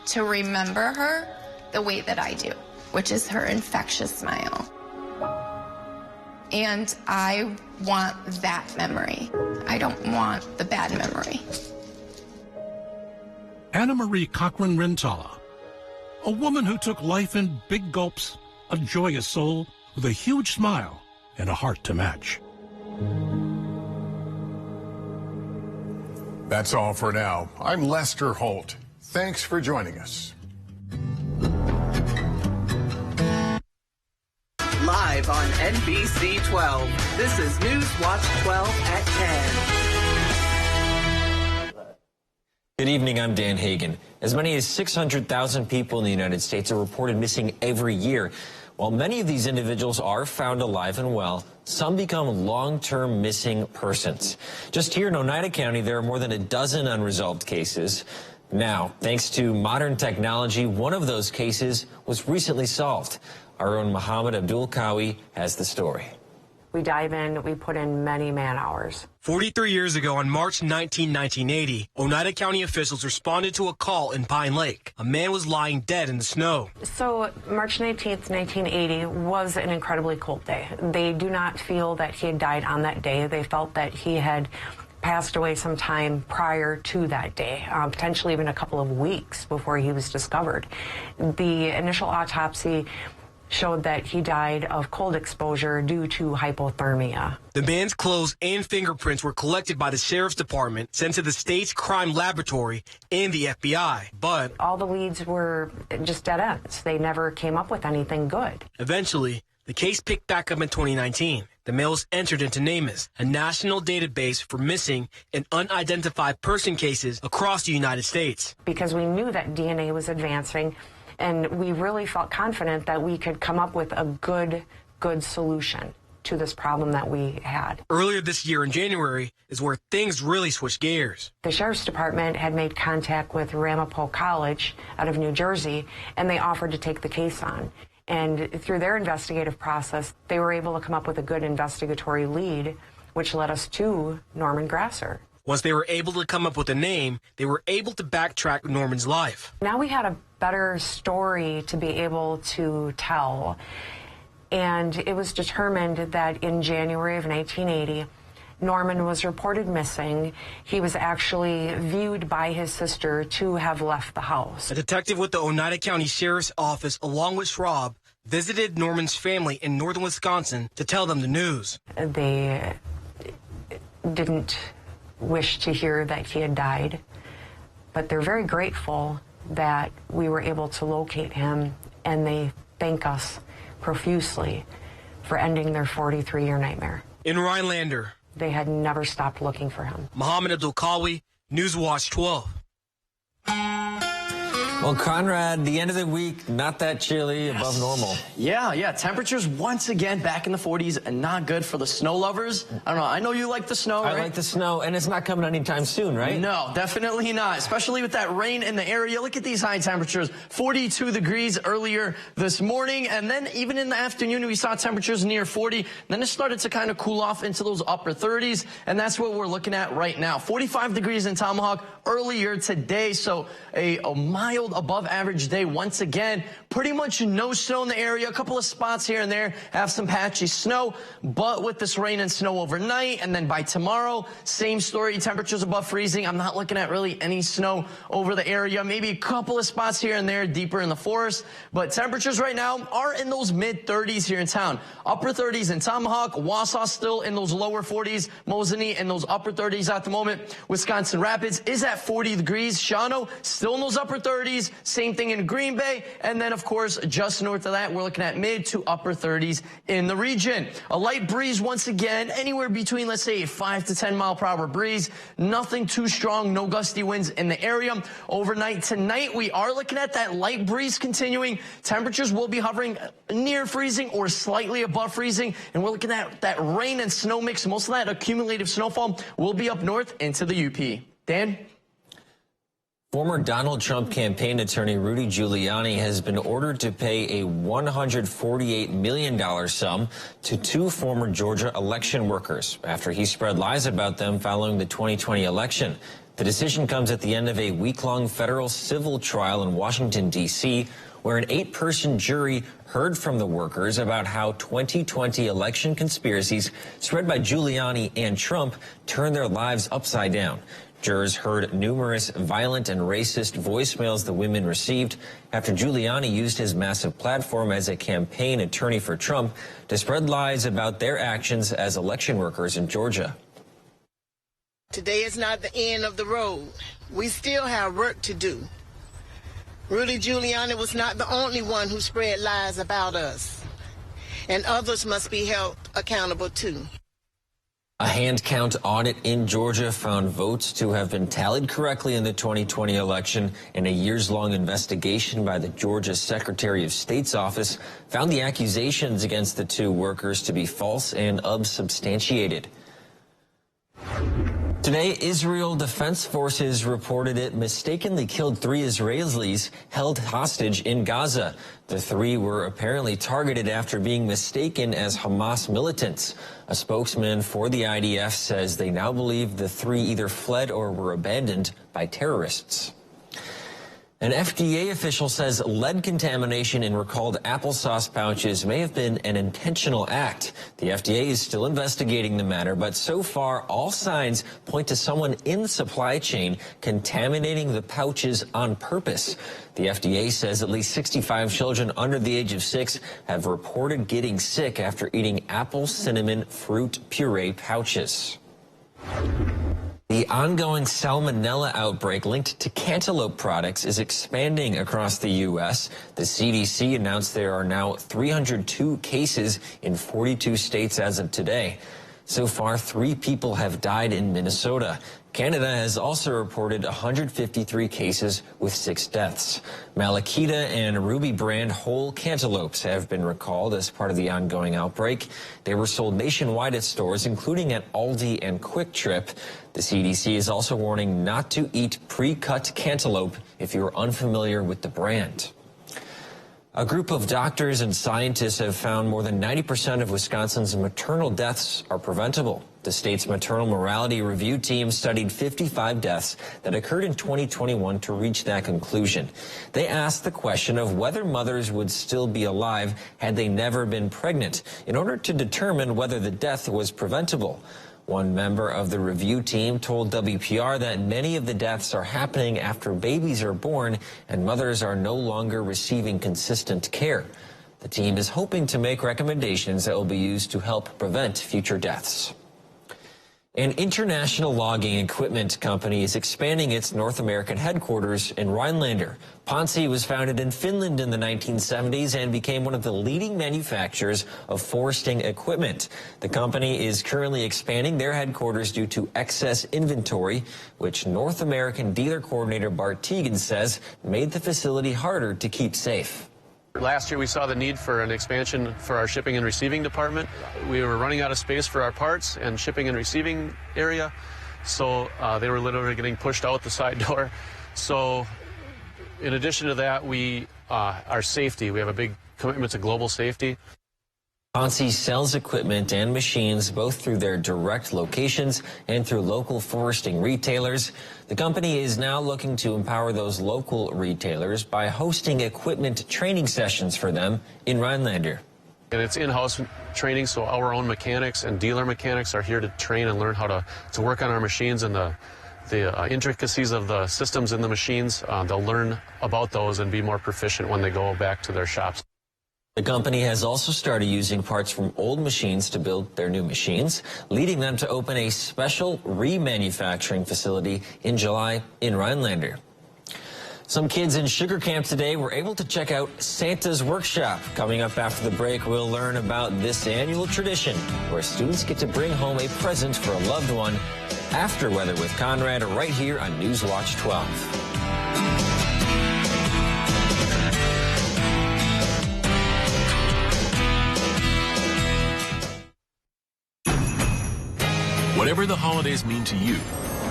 to remember her the way that I do, which is her infectious smile. And I want that memory. I don't want the bad memory. Anna Marie Cochran Rintala, a woman who took life in big gulps, a joyous soul with a huge smile and a heart to match. That's all for now. I'm Lester Holt. Thanks for joining us. Live on NBC 12, this is News Watch 12 at 10. Good evening, I'm Dan Hagan. As many as 600,000 people in the United States are reported missing every year. While many of these individuals are found alive and well, some become long-term missing persons. Just here in Oneida County, there are more than a dozen unresolved cases. Now, thanks to modern technology, one of those cases was recently solved. Our own Muhammad Abdul Kawi has the story. We dive in, we put in many man-hours. 43 years ago, on March 19, 1980, Oneida County officials responded to a call in Pine Lake. A man was lying dead in the snow. So March 19th, 1980 was an incredibly cold day. They do not feel that he had died on that day. They felt that he had passed away sometime prior to that day, potentially even a couple of weeks before he was discovered. The initial autopsy showed that he died of cold exposure due to hypothermia. The man's clothes and fingerprints were collected by the Sheriff's Department, sent to the state's crime laboratory and the FBI, but all the leads were just dead ends. They never came up with anything good. Eventually, the case picked back up in 2019. The male was entered into NamUs, a national database for missing and unidentified person cases across the United States. Because we knew that DNA was advancing, and we really felt confident that we could come up with a good solution to this problem that we had. Earlier this year in January is where things really switched gears. The Sheriff's Department had made contact with Ramapo College out of New Jersey, and they offered to take the case on. And through their investigative process, they were able to come up with a good investigatory lead, which led us to Norman Grasser. Once they were able to come up with a name, they were able to backtrack Norman's life. Now we had a better story to be able to tell. And it was determined that in January of 1980, Norman was reported missing. He was actually viewed by his sister to have left the house. A detective with the Oneida County Sheriff's Office, along with Schwab, visited Norman's family in northern Wisconsin to tell them the news. They didn't wish to hear that he had died, but they're very grateful that we were able to locate him, and they thank us profusely for ending their 43-year nightmare. In Rhinelander, they had never stopped looking for him. Muhammad Abdul Kawi, Newswatch 12. Well, Conrad, the end of the week, not that chilly, above normal. Yeah. Temperatures once again back in the 40s and not good for the snow lovers. I don't know. I know you like the snow, right? I like the snow, and it's not coming anytime soon, right? No, definitely not, especially with that rain in the area. Look at these high temperatures, 42 degrees earlier this morning, and then even in the afternoon, we saw temperatures near 40. Then it started to kind of cool off into those upper 30s, and that's what we're looking at right now. 45 degrees in Tomahawk earlier today, so a mild above average day once again. Pretty much no snow in the area. A couple of spots here and there have some patchy snow, but with this rain and snow overnight, and then by tomorrow, same story, temperatures above freezing. I'm not looking at really any snow over the area. Maybe a couple of spots here and there deeper in the forest, but temperatures right now are in those mid 30s here in town. Upper 30s in Tomahawk, Wausau still in those lower 40s, Mosinee in those upper 30s at the moment. Wisconsin Rapids is at 40 degrees. Shawano still in those upper 30s. Same thing in Green Bay. And then, of course, just north of that, we're looking at mid to upper 30s in the region. A light breeze once again, anywhere between, let's say, a 5 to 10 mile per hour breeze. Nothing too strong, no gusty winds in the area. Overnight tonight, we are looking at that light breeze continuing. Temperatures will be hovering near freezing or slightly above freezing. And we're looking at that rain and snow mix. Most of that accumulative snowfall will be up north into the UP. Dan? Former Donald Trump campaign attorney Rudy Giuliani has been ordered to pay a $148 million sum to two former Georgia election workers after he spread lies about them following the 2020 election. The decision comes at the end of a week-long federal civil trial in Washington, D.C., where an 8-person jury heard from the workers about how 2020 election conspiracies spread by Giuliani and Trump turned their lives upside down. Jurors heard numerous violent and racist voicemails the women received after Giuliani used his massive platform as a campaign attorney for Trump to spread lies about their actions as election workers in Georgia. Today is not the end of the road. We still have work to do. Rudy Giuliani was not the only one who spread lies about us, and others must be held accountable too. A hand count audit in Georgia found votes to have been tallied correctly in the 2020 election, and a years-long investigation by the Georgia Secretary of State's office found the accusations against the 2 workers to be false and unsubstantiated. Today, Israel Defense Forces reported it mistakenly killed 3 Israelis held hostage in Gaza. The 3 were apparently targeted after being mistaken as Hamas militants. A spokesman for the IDF says they now believe the 3 either fled or were abandoned by terrorists. An FDA official says lead contamination in recalled applesauce pouches may have been an intentional act. The FDA is still investigating the matter, but so far all signs point to someone in the supply chain contaminating the pouches on purpose. The FDA says at least 65 children under the age of 6 have reported getting sick after eating apple cinnamon fruit puree pouches. The ongoing salmonella outbreak linked to cantaloupe products is expanding across the U.S. The CDC announced there are now 302 cases in 42 states as of today. So far, 3 people have died in Minnesota. Canada has also reported 153 cases with 6 deaths. Malakita and Ruby brand whole cantaloupes have been recalled as part of the ongoing outbreak. They were sold nationwide at stores, including at Aldi and Quick Trip. The CDC is also warning not to eat pre-cut cantaloupe if you're unfamiliar with the brand. A group of doctors and scientists have found more than 90% of Wisconsin's maternal deaths are preventable. The state's maternal mortality review team studied 55 deaths that occurred in 2021 to reach that conclusion. They asked the question of whether mothers would still be alive had they never been pregnant in order to determine whether the death was preventable. One member of the review team told WPR that many of the deaths are happening after babies are born and mothers are no longer receiving consistent care. The team is hoping to make recommendations that will be used to help prevent future deaths. An international logging equipment company is expanding its North American headquarters in Rhinelander. Ponsse was founded in Finland in the 1970s and became one of the leading manufacturers of foresting equipment. The company is currently expanding their headquarters due to excess inventory, which North American dealer coordinator Bart Teagan says made the facility harder to keep safe. Last year we saw the need for an expansion for our shipping and receiving department. We were running out of space for our parts and shipping and receiving area, so they were literally getting pushed out the side door. So in addition to that, our safety, we have a big commitment to global safety. Ponsse sells equipment and machines both through their direct locations and through local foresting retailers. The company is now looking to empower those local retailers by hosting equipment training sessions for them in Rhinelander. And it's in-house training, so our own mechanics and dealer mechanics are here to train and learn how to work on our machines and the intricacies of the systems in the machines. They'll learn about those and be more proficient when they go back to their shops. The company has also started using parts from old machines to build their new machines, leading them to open a special remanufacturing facility in July in Rhinelander. Some kids in Sugar Camp today were able to check out Santa's Workshop. Coming up after the break, we'll learn about this annual tradition where students get to bring home a present for a loved one. After Weather with Conrad right here on Newswatch 12. Whatever the holidays mean to you,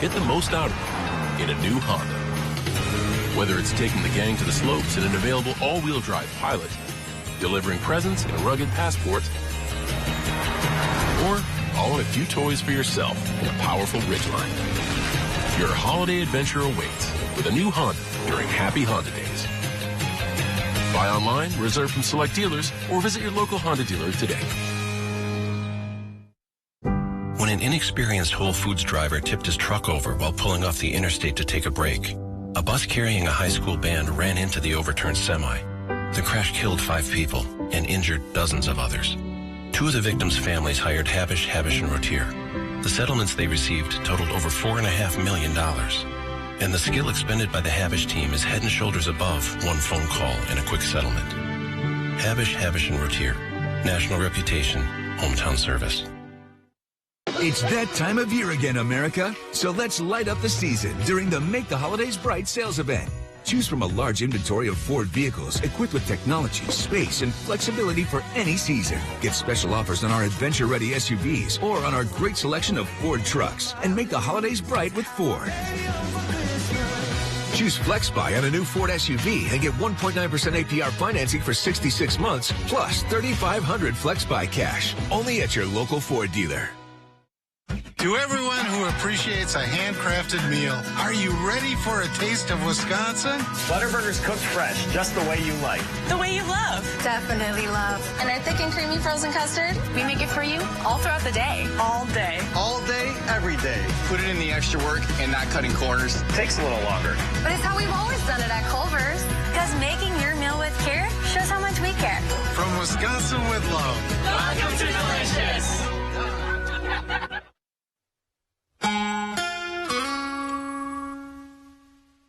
get the most out of it in a new Honda. Whether it's taking the gang to the slopes in an available all-wheel drive Pilot, delivering presents in a rugged Passport, or hauling a few toys for yourself in a powerful Ridgeline. Your holiday adventure awaits with a new Honda during Happy Honda Days. Buy online, reserve from select dealers, or visit your local Honda dealer today. When an inexperienced Whole Foods driver tipped his truck over while pulling off the interstate to take a break, a bus carrying a high school band ran into the overturned semi. The crash killed 5 people and injured dozens of others. 2 of the victims' families hired Habish, & Rotier. The settlements they received totaled over $4.5 million. And the skill expended by the Habish team is head and shoulders above one phone call and a quick settlement. Habish, & Rotier. National reputation, hometown service. It's that time of year again, America. So let's light up the season during the Make the Holidays Bright sales event. Choose from a large inventory of Ford vehicles equipped with technology, space, and flexibility for any season. Get special offers on our adventure-ready SUVs or on our great selection of Ford trucks. And make the holidays bright with Ford. Choose FlexBuy on a new Ford SUV and get 1.9% APR financing for 66 months, plus $3,500 FlexBuy cash. Only at your local Ford dealer. To everyone who appreciates a handcrafted meal, are you ready for a taste of Wisconsin? Butterburger's cooked fresh, just the way you like. The way you love. Definitely love. And our thick and creamy frozen custard, we make it for you all throughout the day. All day. All day, every day. Put it in the extra work and not cutting corners. Takes a little longer. But it's how we've always done it at Culver's. Because making your meal with care shows how much we care. From Wisconsin with love. Welcome to Delicious.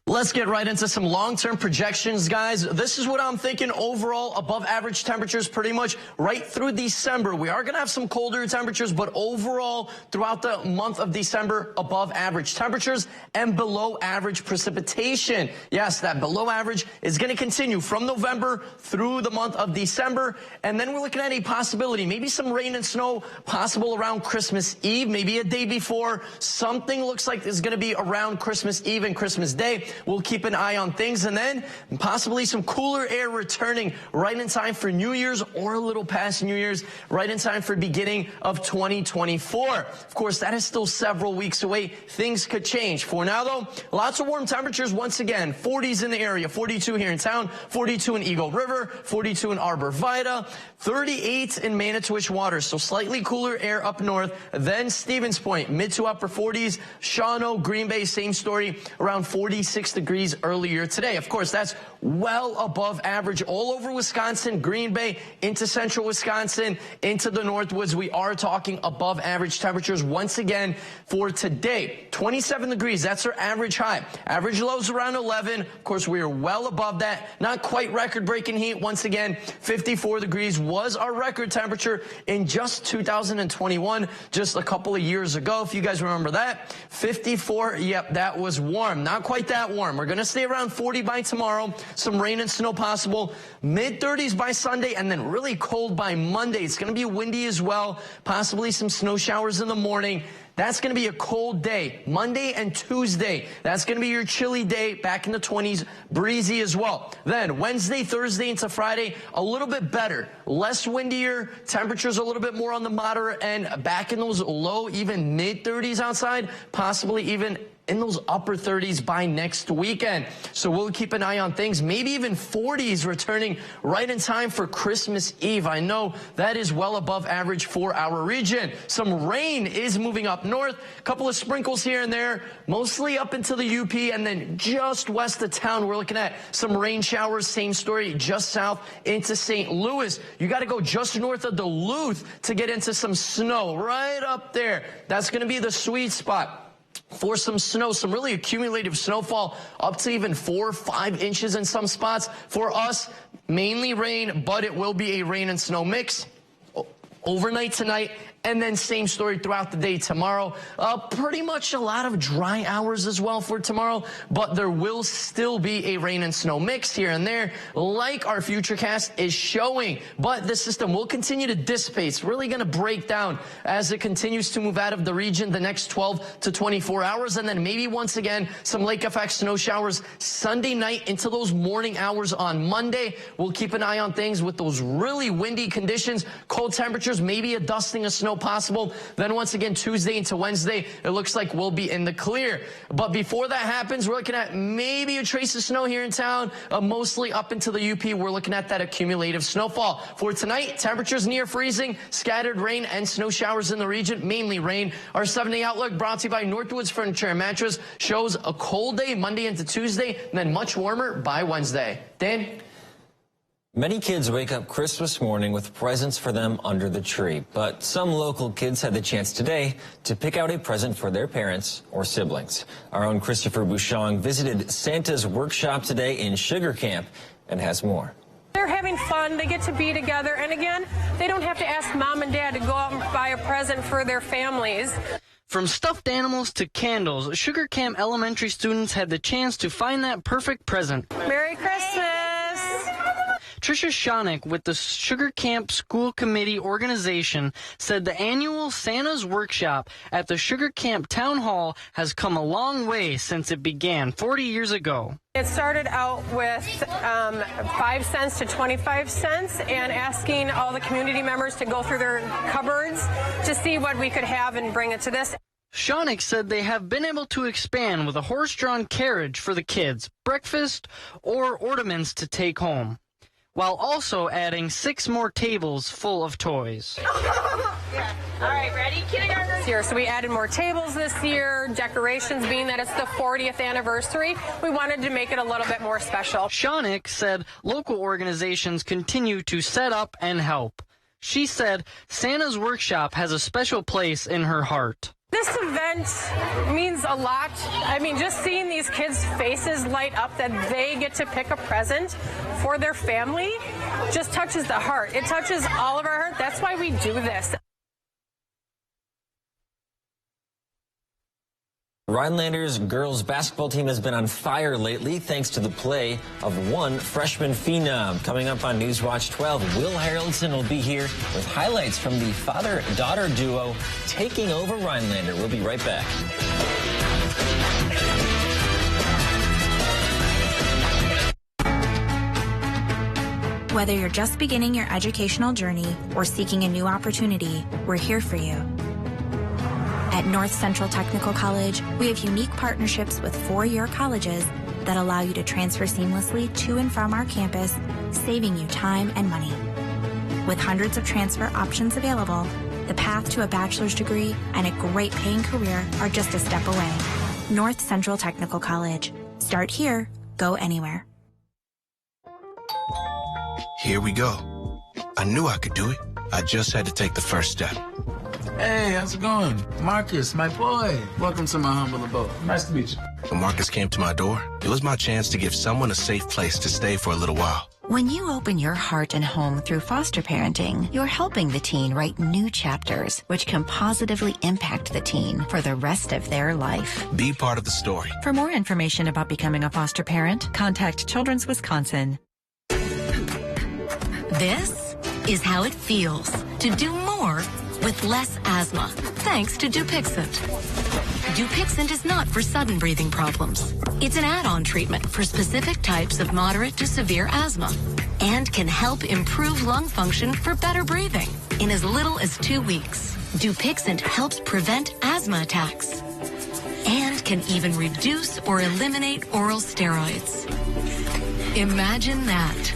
Let's get right into some long-term projections, guys. This is what I'm thinking overall, above average temperatures pretty much right through December. We are going to have some colder temperatures, but overall throughout the month of December, above average temperatures and below average precipitation. Yes, that below average is going to continue from November through the month of December. And then we're looking at a possibility, maybe some rain and snow possible around Christmas Eve, maybe a day before. Something looks like it's going to be around Christmas Eve and Christmas Day. We'll keep an eye on things, and then possibly some cooler air returning right in time for New Year's or a little past New Year's, right in time for beginning of 2024. Of course, that is still several weeks away. Things could change. For now, though, lots of warm temperatures once again. 40s in the area, 42 here in town, 42 in Eagle River, 42 in Arbor Vitae, 38 in Manitowish Waters, so slightly cooler air up north. Then Stevens Point, mid to upper 40s. Shawano, Green Bay, same story, around 46 degrees earlier today. Of course, that's well above average all over Wisconsin, Green Bay, into central Wisconsin, into the Northwoods. We are talking above average temperatures once again for today. 27 degrees, that's our average high. Average lows around 11. Of course, we are well above that. Not quite record-breaking heat. Once again, 54 degrees was our record temperature in just 2021, just a couple of years ago, if you guys remember that. 54, yep, that was warm. Not quite that warm. We're going to stay around 40 by tomorrow. Some rain and snow possible. Mid-30s by Sunday, and then really cold by Monday. It's going to be windy as well. Possibly some snow showers in the morning. That's going to be a cold day. Monday and Tuesday, that's going to be your chilly day, back in the 20s, breezy as well. Then Wednesday, Thursday into Friday, a little bit better. Less windier, temperatures a little bit more on the moderate end, back in those low, even mid-30s outside, possibly even in those upper 30s by next weekend. So we'll keep an eye on things. Maybe even 40s returning right in time for Christmas Eve. I know that is well above average for our region. Some rain is moving up north. A couple of sprinkles here and there, mostly up into the UP, and then just west of town, we're looking at some rain showers. Same story just south into St. Louis. You got to go just north of Duluth to get into some snow right up there. That's going to be the sweet spot for some snow, some really accumulative snowfall, up to even 4 or 5 inches in some spots. For us, mainly rain, but it will be a rain and snow mix overnight tonight. And then same story throughout the day tomorrow. Pretty much a lot of dry hours as well for tomorrow, but there will still be a rain and snow mix here and there, like our Futurecast is showing. But the system will continue to dissipate. It's really going to break down as it continues to move out of the region the next 12 to 24 hours. And then maybe once again, some lake effect snow showers Sunday night into those morning hours on Monday. We'll keep an eye on things with those really windy conditions, cold temperatures, maybe a dusting of snow snow possible. Then once again, Tuesday into Wednesday, it looks like we'll be in the clear. But before that happens, we're looking at maybe a trace of snow here in town, mostly up into the UP. We're looking at that accumulative snowfall. For tonight, temperatures near freezing, scattered rain and snow showers in the region, mainly rain. Our 7-day outlook brought to you by Northwoods Furniture and Mattress shows a cold day Monday into Tuesday, and then much warmer by Wednesday. Dan? Many kids wake up Christmas morning with presents for them under the tree, but some local kids had the chance today to pick out a present for their parents or siblings. Our own Christopher Bouchon visited Santa's workshop today in Sugar Camp and has more. They're having fun, they get to be together, and again, they don't have to ask mom and dad to go out and buy a present for their families. From stuffed animals to candles, Sugar Camp elementary students had the chance to find that perfect present. Merry Christmas! Tricia Schonik with the Sugar Camp School Committee organization said the annual Santa's Workshop at the Sugar Camp Town Hall has come a long way since it began 40 years ago. It started out with 5 cents to 25 cents and asking all the community members to go through their cupboards to see what we could have and bring it to this. Schonik said they have been able to expand with a horse-drawn carriage for the kids, breakfast, or ornaments to take home, while also adding 6 more tables full of toys. All right, ready? Kindergarten. Here, so we added more tables this year, decorations being that it's the 40th anniversary. We wanted to make it a little bit more special. Schonik said local organizations continue to set up and help. She said Santa's Workshop has a special place in her heart. This event means a lot. I mean, just seeing these kids' faces light up that they get to pick a present for their family just touches the heart. It touches all of our heart. That's why we do this. Rhinelanders girls basketball team has been on fire lately thanks to the play of one freshman phenom. Coming up on Newswatch 12, Will Harrelson will be here with highlights from the father-daughter duo taking over Rhinelander. We'll be right back. Whether you're just beginning your educational journey or seeking a new opportunity, we're here for you. At North Central Technical College, we have unique partnerships with 4-year colleges that allow you to transfer seamlessly to and from our campus, saving you time and money. With hundreds of transfer options available, the path to a bachelor's degree and a great paying career are just a step away. North Central Technical College. Start here, go anywhere. Here we go. I knew I could do it. I just had to take the first step. Hey, how's it going? Marcus, my boy. Welcome to my humble abode. Nice to meet you. When Marcus came to my door, it was my chance to give someone a safe place to stay for a little while. When you open your heart and home through foster parenting, you're helping the teen write new chapters, which can positively impact the teen for the rest of their life. Be part of the story. For more information about becoming a foster parent, contact Children's Wisconsin. This is how it feels to do more with less asthma, thanks to Dupixent. Dupixent is not for sudden breathing problems. It's an add-on treatment for specific types of moderate to severe asthma and can help improve lung function for better breathing in as little as 2 weeks. Dupixent helps prevent asthma attacks and can even reduce or eliminate oral steroids. Imagine that.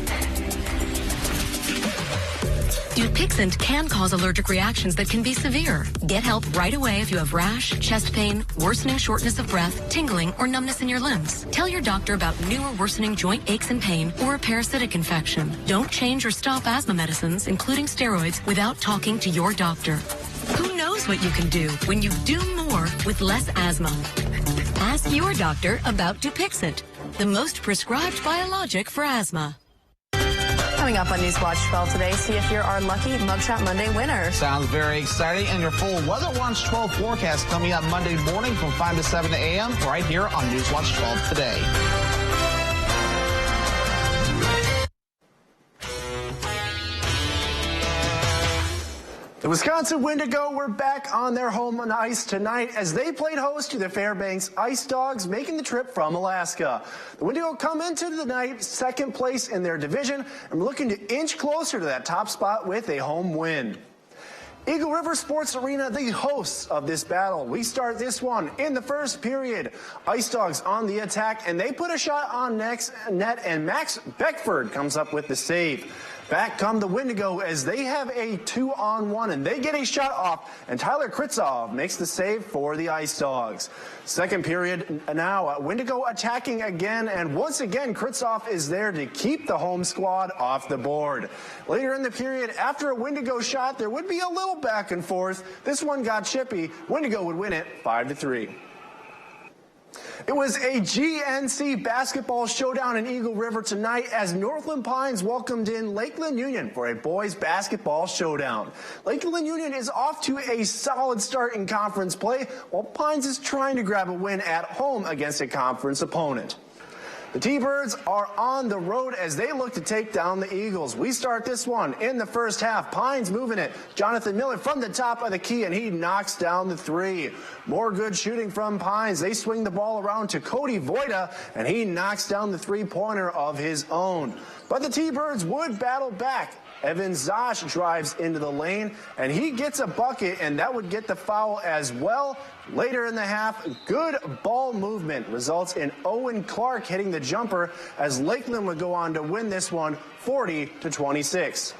Dupixent can cause allergic reactions that can be severe. Get help right away if you have rash, chest pain, worsening shortness of breath, tingling, or numbness in your limbs. Tell your doctor about new or worsening joint aches and pain or a parasitic infection. Don't change or stop asthma medicines, including steroids, without talking to your doctor. Who knows what you can do when you do more with less asthma? Ask your doctor about Dupixent, the most prescribed biologic for asthma. Coming up on Newswatch 12 today, see if you're our lucky Mugshot Monday winner. Sounds very exciting. And your full Weather Watch 12 forecast coming up Monday morning from 5 to 7 a.m. right here on Newswatch 12 today. The Wisconsin Wendigo were back on their home on ice tonight as they played host to the Fairbanks Ice Dogs, making the trip from Alaska. The Wendigo come into the night second place in their division and looking to inch closer to that top spot with a home win. Eagle River Sports Arena, the hosts of this battle. We start this one in the first period. Ice Dogs on the attack, and they put a shot on net, and Max Beckford comes up with the save. Back come the Wendigo as they have a 2-on-1, and they get a shot off, and Tyler Kritzov makes the save for the Ice Dogs. Second period now, Wendigo attacking again, and once again, Kritzov is there to keep the home squad off the board. Later in the period, after a Wendigo shot, there would be a little back and forth. This one got chippy. Wendigo would win it 5-3. It was a GNC basketball showdown in Eagle River tonight as Northland Pines welcomed in Lakeland Union for a boys basketball showdown. Lakeland Union is off to a solid start in conference play, while Pines is trying to grab a win at home against a conference opponent. The T-Birds are on the road as they look to take down the Eagles. We start this one in the first half. Pines moving it. Jonathan Miller from the top of the key, and he knocks down the three. More good shooting from Pines. They swing the ball around to Cody Voida, and he knocks down the three-pointer of his own. But the T-Birds would battle back. Evan Zosh drives into the lane, and he gets a bucket, and that would get the foul as well. Later in the half, good ball movement results in Owen Clark hitting the jumper as Lakeland would go on to win this one 40-26.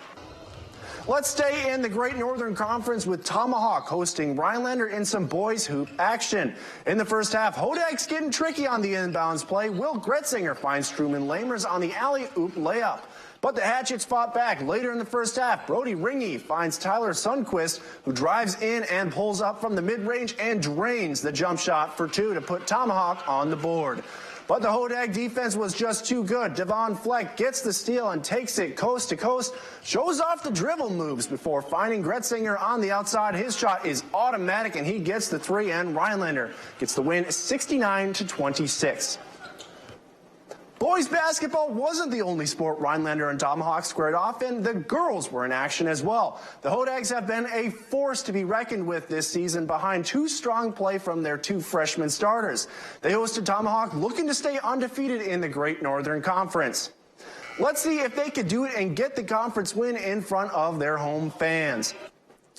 Let's stay in the Great Northern Conference with Tomahawk hosting Rhinelander in some boys hoop action. In the first half, Hodak's getting tricky on the inbounds play. Will Gretzinger finds Truman Lamers on the alley-oop layup. But the Hatchets fought back. Later in the first half, Brody Ringy finds Tyler Sundquist, who drives in and pulls up from the mid-range and drains the jump shot for two to put Tomahawk on the board. But the Hodag defense was just too good. Devon Fleck gets the steal and takes it coast to coast, shows off the dribble moves before finding Gretzinger on the outside. His shot is automatic, and he gets the three, and Rhinelander gets the win 69-26. Boys basketball wasn't the only sport Rhinelander and Tomahawk squared off in. The girls were in action as well. The Hodags have been a force to be reckoned with this season behind two strong play from their two freshman starters. They hosted Tomahawk looking to stay undefeated in the Great Northern Conference. Let's see if they could do it and get the conference win in front of their home fans.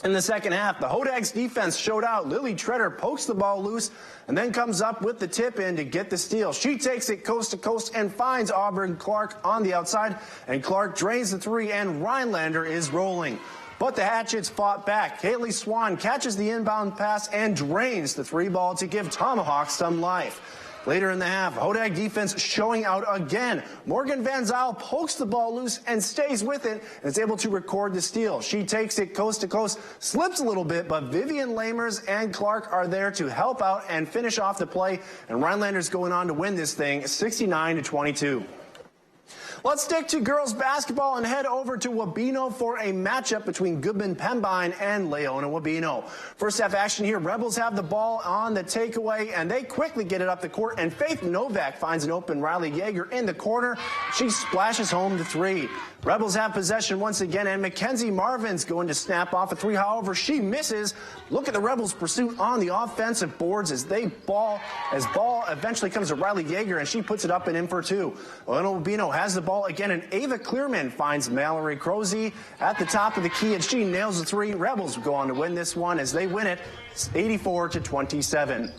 In the second half, the Hodags defense showed out. Lily Treader pokes the ball loose and then comes up with the tip in to get the steal. She takes it coast to coast and finds Auburn Clark on the outside, and Clark drains the three, and Rhinelander is rolling. But the Hatchets fought back. Kaylee Swan catches the inbound pass and drains the three ball to give Tomahawk some life. Later in the half, Hodag defense showing out again. Morgan Van Zyl pokes the ball loose and stays with it and is able to record the steal. She takes it coast to coast, slips a little bit, but Vivian Lamers and Clark are there to help out and finish off the play, and Rhinelander's going on to win this thing 69-22. Let's stick to girls basketball and head over to Wabeno for a matchup between Goodman Pembine and Leona Wabeno. First half action here. Rebels have the ball on the takeaway, and they quickly get it up the court, and Faith Novak finds an open Riley Yeager in the corner. She splashes home the three. Rebels have possession once again, and Mackenzie Marvin's going to snap off a three. However, she misses. Look at the Rebels' pursuit on the offensive boards as ball eventually comes to Riley Yeager, and she puts it up and in for two. Leona Wabeno has the ball again, and Ava Clearman finds Mallory Crozy at the top of the key, and she nails the three. Rebels go on to win this one as they win it 84-27.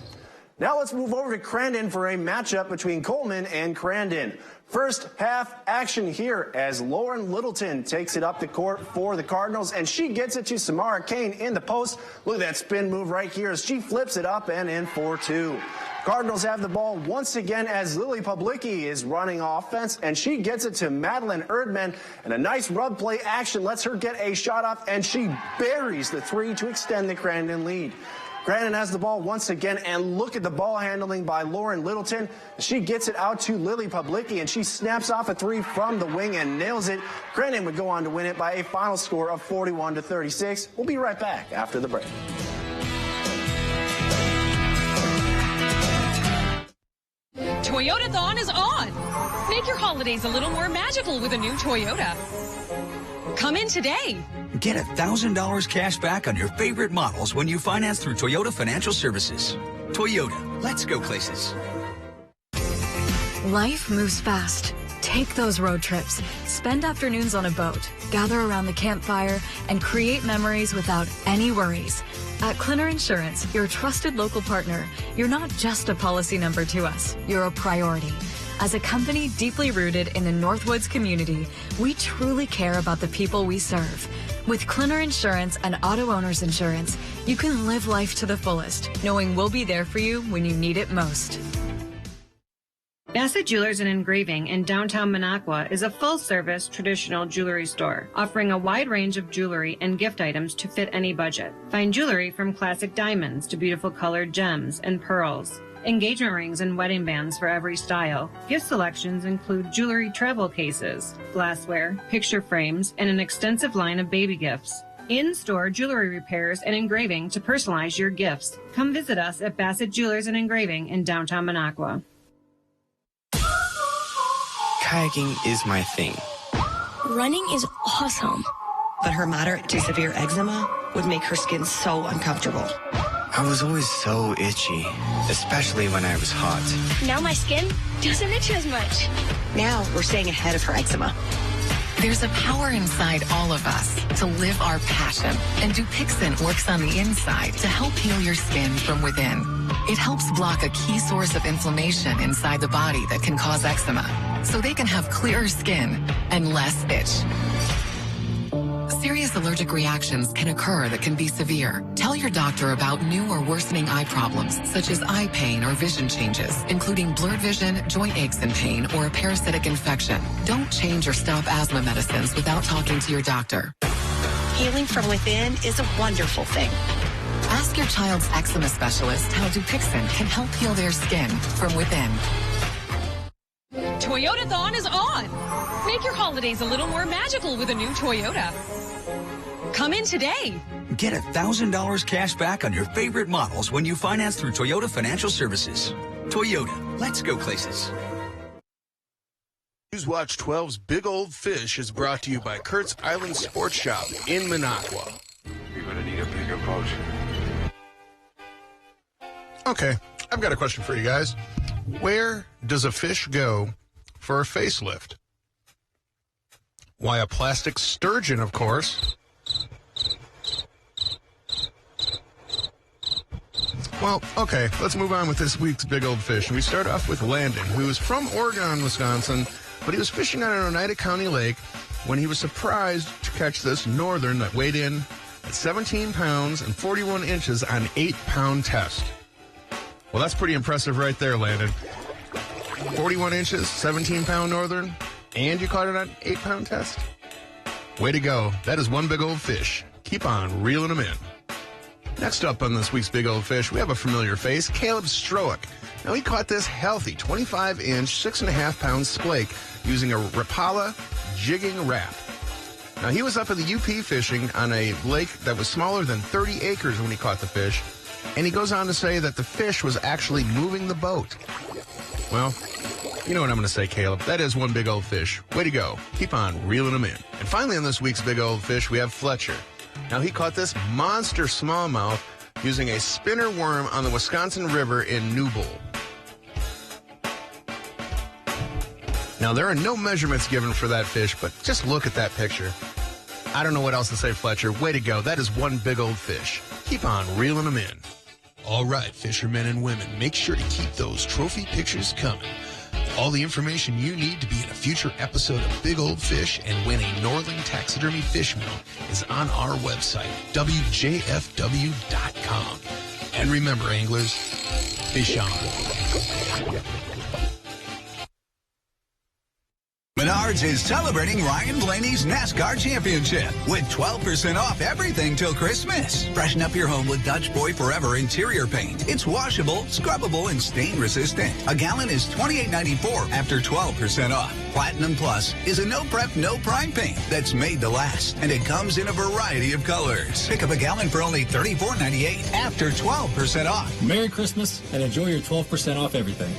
Now let's move over to Crandon for a matchup between Coleman and Crandon. First half action here as Lauren Littleton takes it up the court for the Cardinals, and she gets it to Samara Kane in the post. Look at that spin move right here as she flips it up and in for two. Cardinals have the ball once again as Lily Publicki is running offense, and she gets it to Madeline Erdman, and a nice rub play action lets her get a shot off, and she buries the three to extend the Crandon lead. Crandon has the ball once again, and look at the ball handling by Lauren Littleton. She gets it out to Lily Publicki, and she snaps off a three from the wing and nails it. Crandon would go on to win it by a final score of 41-36. We'll be right back after the break. Toyota-thon is on. Make your holidays a little more magical with a new Toyota. Come in today. Get $1,000 cash back on your favorite models when you finance through Toyota Financial Services. Toyota, let's go places. Life moves fast. Take those road trips, spend afternoons on a boat, gather around the campfire, and create memories without any worries. At Clinner Insurance, your trusted local partner, you're not just a policy number to us, you're a priority. As a company deeply rooted in the Northwoods community, we truly care about the people we serve. With Clinner Insurance and Auto Owners Insurance, you can live life to the fullest, knowing we'll be there for you when you need it most. Bassett Jewelers and Engraving in downtown Minocqua is a full-service traditional jewelry store, offering a wide range of jewelry and gift items to fit any budget. Find jewelry from classic diamonds to beautiful colored gems and pearls. Engagement rings and wedding bands for every style. Gift selections include jewelry travel cases, glassware, picture frames, and an extensive line of baby gifts. In-store jewelry repairs and engraving to personalize your gifts. Come visit us at Bassett Jewelers and Engraving in downtown Minocqua. Kayaking is my thing. Running is awesome. But her moderate to severe eczema would make her skin so uncomfortable. I was always so itchy, especially when I was hot. Now my skin doesn't itch as much. Now we're staying ahead of her eczema. There's a power inside all of us to live our passion, and Dupixent works on the inside to help heal your skin from within. It helps block a key source of inflammation inside the body that can cause eczema, so they can have clearer skin and less itch. Serious allergic reactions can occur that can be severe. Tell your doctor about new or worsening eye problems, such as eye pain or vision changes, including blurred vision, joint aches and pain, or a parasitic infection. Don't change or stop asthma medicines without talking to your doctor. Healing from within is a wonderful thing. Ask your child's eczema specialist how Dupixent can help heal their skin from within. Toyotathon is on! Make your holidays a little more magical with a new Toyota. Come in today. Get $1,000 cash back on your favorite models when you finance through Toyota Financial Services. Toyota, let's go places. Newswatch 12's Big Old Fish is brought to you by Kurt's Island Sports Shop in Minocqua. You're going to need a bigger boat. Okay, I've got a question for you guys. Where does a fish go for a facelift? Why, a plastic sturgeon, of course. Well, okay, let's move on with this week's Big Old Fish. And we start off with Landon, who is from Oregon, Wisconsin, but he was fishing on an Oneida County lake when he was surprised to catch this northern that weighed in at 17 pounds and 41 inches on an 8-pound test. Well, that's pretty impressive right there, Landon. 41 inches, 17-pound northern, and you caught it on an 8-pound test? Way to go. That is one big old fish. Keep on reeling them in. Next up on this week's Big Old Fish, we have a familiar face, Caleb Stroick. Now, he caught this healthy 25-inch, 6.5-pound splake using a Rapala jigging wrap. Now, he was up in the UP fishing on a lake that was smaller than 30 acres when he caught the fish, and he goes on to say that the fish was actually moving the boat. Well, you know what I'm going to say, Caleb. That is one big old fish. Way to go. Keep on reeling them in. And finally on this week's Big Old Fish, we have Fletcher. Now, he caught this monster smallmouth using a spinner worm on the Wisconsin River in Newbold. Now, there are no measurements given for that fish, but just look at that picture. I don't know what else to say, Fletcher. Way to go. That is one big old fish. Keep on reeling them in. All right, fishermen and women, make sure to keep those trophy pictures coming. All the information you need to be in a future episode of Big Old Fish and win a Northern Taxidermy fish meal is on our website, WJFW.com. And remember, anglers, fish on. Menards is celebrating Ryan Blaney's NASCAR Championship with 12% off everything till Christmas. Freshen up your home with Dutch Boy Forever interior paint. It's washable, scrubbable, and stain resistant. A gallon is $28.94 after 12% off. Platinum Plus is a no prep, no prime paint that's made to last, and it comes in a variety of colors. Pick up a gallon for only $34.98 after 12% off. Merry Christmas and enjoy your 12% off everything.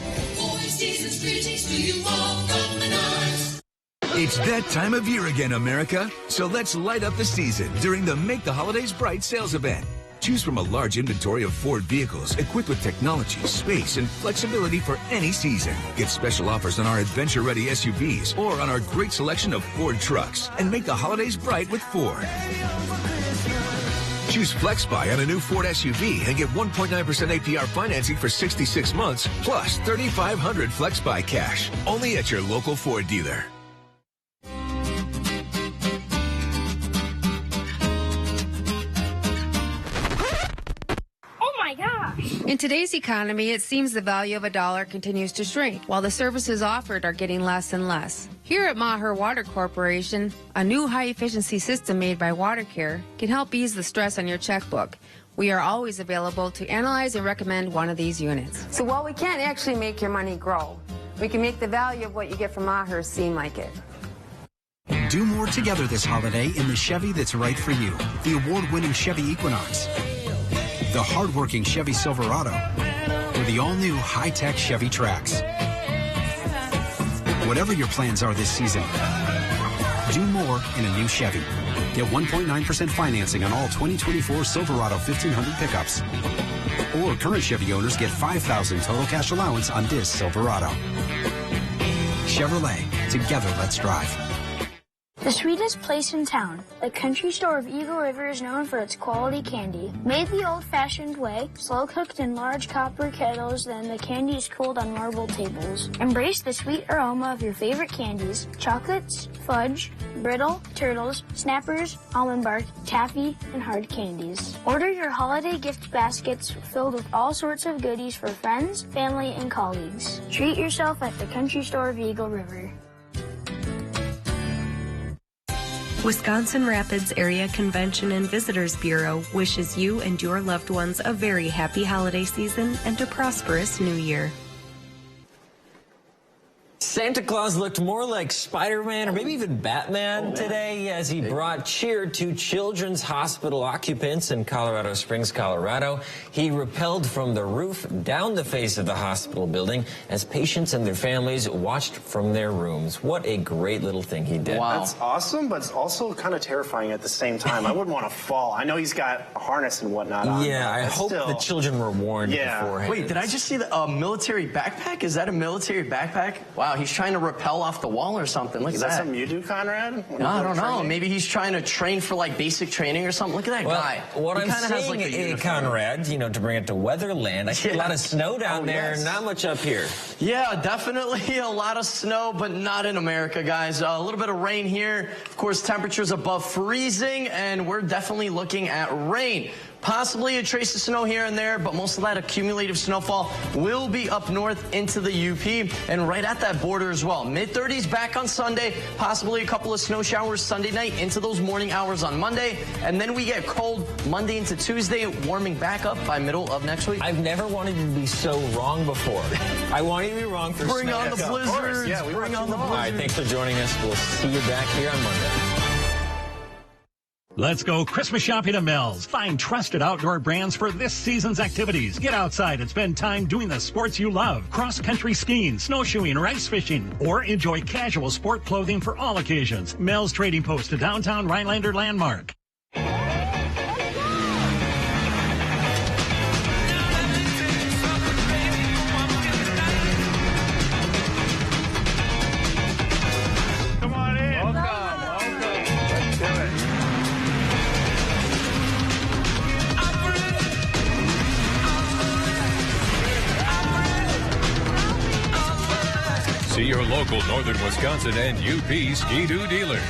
Greetings to you all from Menards. It's that time of year again, America. So let's light up the season during the Make the Holidays Bright sales event. Choose from a large inventory of Ford vehicles equipped with technology, space, and flexibility for any season. Get special offers on our adventure-ready SUVs or on our great selection of Ford trucks. And make the holidays bright with Ford. Choose FlexBuy on a new Ford SUV and get 1.9% APR financing for 66 months, plus $3,500 FlexBuy cash. Only at your local Ford dealer. In today's economy, it seems the value of a dollar continues to shrink, while the services offered are getting less and less. Here at Maher Water Corporation, a new high-efficiency system made by WaterCare can help ease the stress on your checkbook. We are always available to analyze and recommend one of these units. So while we can't actually make your money grow, we can make the value of what you get from Maher seem like it. Do more together this holiday in the Chevy that's right for you. The award-winning Chevy Equinox, the hard-working Chevy Silverado, or the all-new high-tech Chevy Trax. Whatever your plans are this season, do more in a new Chevy. Get 1.9% financing on all 2024 Silverado 1500 pickups. Or current Chevy owners get $5,000 total cash allowance on this Silverado. Chevrolet, together let's drive. The sweetest place in town, the country store of Eagle River, is known for its quality candy. Made the old-fashioned way, slow-cooked in large copper kettles, then the candy is cooled on marble tables. Embrace the sweet aroma of your favorite candies: chocolates, fudge, brittle, turtles, snappers, almond bark, taffy, and hard candies. Order your holiday gift baskets filled with all sorts of goodies for friends, family, and colleagues. Treat yourself at the country store of Eagle River. Wisconsin Rapids Area Convention and Visitors Bureau wishes you and your loved ones a very happy holiday season and a prosperous new year. Santa Claus looked more like Spider-Man or maybe even Batman today as he brought cheer to children's hospital occupants in Colorado Springs, Colorado. He rappelled from the roof down the face of the hospital building as patients and their families watched from their rooms. What a great little thing he did. Wow. That's awesome, but it's also kind of terrifying at the same time. I wouldn't want to fall. I know he's got a harness and whatnot on. Yeah, I hope the children were warned beforehand. Wait, did I just see the military backpack? Is that a military backpack? Wow, he's trying to rappel off the wall or something. Look at that. Is that something you do, Conrad? No, I don't know. Maybe he's trying to train for like basic training or something. Look at that guy. What I'm seeing, Conrad, you know, to bring it to Weatherland, I see a lot of snow down there, not much up here. Yeah, definitely a lot of snow, but not in America, guys. A little bit of rain here. Of course, temperatures above freezing, and we're definitely looking at rain. Possibly a trace of snow here and there, but most of that accumulative snowfall will be up north into the UP and right at that border as well. Mid-30s back on Sunday, possibly a couple of snow showers Sunday night into those morning hours on Monday, and then we get cold Monday into Tuesday, warming back up by middle of next week. I've never wanted to be so wrong before. I want you to be wrong for Bring on the blizzards. Yeah, Bring on the blizzards. All right, thanks for joining us. We'll see you back here on Monday. Let's go Christmas shopping at Mel's. Find trusted outdoor brands for this season's activities. Get outside and spend time doing the sports you love. Cross-country skiing, snowshoeing, or ice fishing. Or enjoy casual sport clothing for all occasions. Mel's Trading Post, a downtown Rhinelander landmark. See your local Northern Wisconsin and UP Ski-Doo dealers.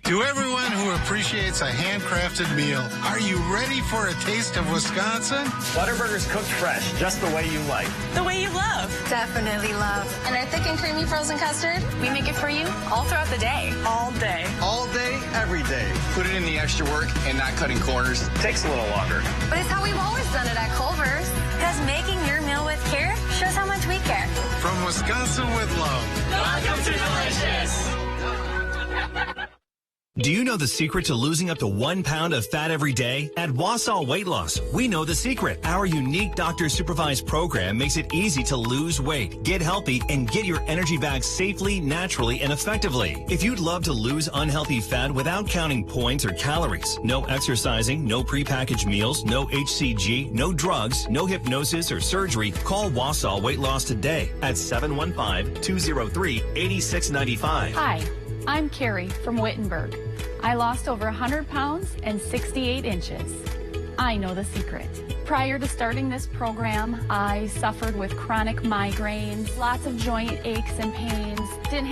To everyone who appreciates a handcrafted meal, are you ready for a taste of Wisconsin? Butterburger's cooked fresh, just the way you like. The way you love. Definitely love. And our thick and creamy frozen custard, we make it for you all throughout the day. All day. All day, every day. Put it in the extra work and not cutting corners. Takes a little longer. But it's how we've always done it at Culver's. Because making your meal with care shows how much we care. From Wisconsin with love. Welcome to Delicious. Do you know the secret to losing up to 1 pound of fat every day? At Wausau Weight Loss, we know the secret. Our unique doctor-supervised program makes it easy to lose weight, get healthy, and get your energy back safely, naturally, and effectively. If you'd love to lose unhealthy fat without counting points or calories, no exercising, no prepackaged meals, no HCG, no drugs, no hypnosis or surgery, call Wausau Weight Loss today at 715-203-8695. Hi. I'm Carrie from Wittenberg. I lost over 100 pounds and 68 inches. I know the secret. Prior to starting this program, I suffered with chronic migraines, lots of joint aches and pains,